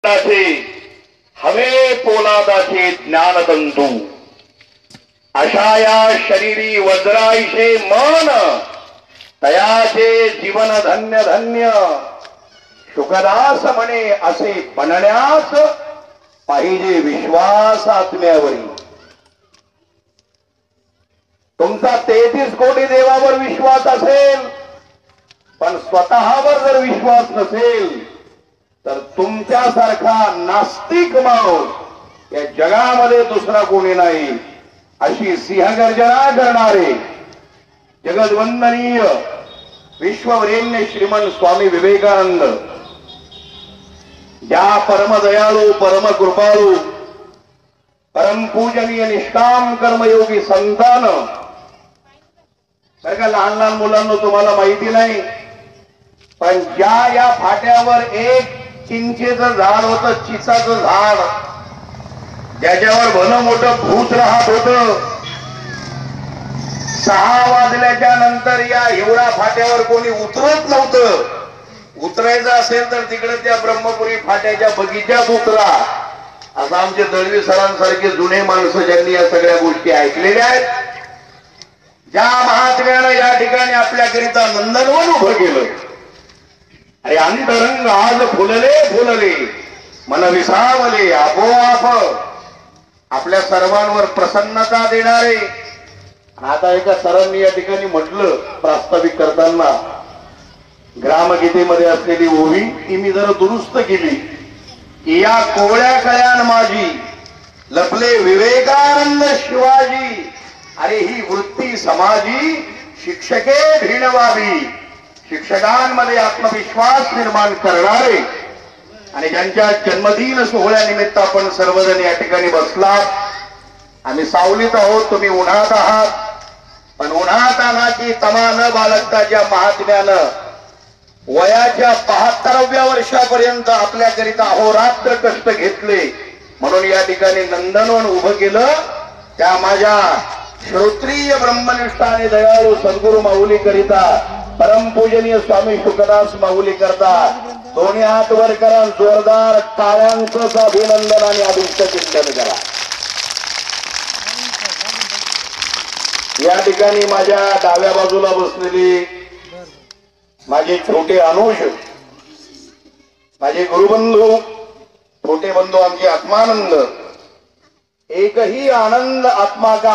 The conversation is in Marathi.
हवे पोलादाचे ज्ञानतंतू अशा या शरीरी वज्राईशे मन तयाचे जीवन धन्य धन्य शुकदास म्हणे असे बनण्यास पाहिजे विश्वास आत्म्यावरी। तुमचा 33 कोटी देवावर विश्वास असेल पण स्वतःवर जर विश्वास नसेल तर तुमच्यासारखा नास्तिक माणूस या जगामध्ये दुसरा कोणी नाही। अशी सिंहगर्जना करणारे जगद्वंदनीय विश्ववरेण्य श्रीमंत स्वामी विवेकानंद ज्या परमदयाळू परम कृपाळू परम पूजनीय निष्काम कर्मयोगी संतान बरं का, लहान लहान मुलांना तुम्हाला माहिती नाही पण ज्या या फाट्यावर एक चिंचेचं झाड होतं, चिचाचं झाड, ज्याच्यावर भलं मोठं भूत राहत होतं, 6 वाजल्याच्या नंतर या एवढा फाट्यावर कोणी उतरत नव्हतं। उतरायचं असेल तर तिकडे त्या ब्रह्मपुरी फाट्याच्या बगीच्यात उतरा असं आमचे दळवी सरांसारखे जुने माणसं ज्यांनी या सगळ्या गोष्टी ऐकलेल्या आहेत, ज्या महात्म्यानं या ठिकाणी आपल्याकरिता नंदनवन उभं केलं। अरे अंतरंग आज फुलले फुलले मन विसावले आपोआप आपल्या सर्वांवर प्रसन्नता देणारे। आता एका सरांनी या ठिकाणी म्हटलं प्रास्ताविक करताना ग्रामगीतेमध्ये असलेली ओवी ती मी जरा दुरुस्त केली की या कोवळ्या कळ्यान माझी लपले विवेकानंद शिवाजी। अरे ही वृत्ती समाजी शिक्षके भिणवावी, शिक्षकांमध्ये आत्मविश्वास निर्माण करणारे आणि ज्यांच्या जन्मदिन सोहळ्यानिमित्त आपण सर्वजण या ठिकाणी बसलात। आम्ही सावलीत आहोत, तुम्ही उन्हात आहात, पण उन्हात आणाची तमा न बाळगता ज्या महात्म्यानं वयाच्या 72व्या वर्षापर्यंत आपल्याकरिता अहोरात्र कष्ट घेतले म्हणून या ठिकाणी नंदनवन उभं केलं, त्या माझ्या श्रोत्रिय ब्रह्मनिष्ठ आणि दयाळू सद्गुरु माऊली करिता परम पूजनीय स्वामी शुकदास माऊली करता दोन्ही हात वर करा, जोरदार टाळ्यांचं अभिनंदन आणि अभिष्ट चिंतन करा। या ठिकाणी माझ्या डाव्या बाजूला बसलेली माझे छोटे अनुज, माझे गुरुबंधू, छोटे बंधू आमचे आत्मानंद, एकही आनंद आत्मा का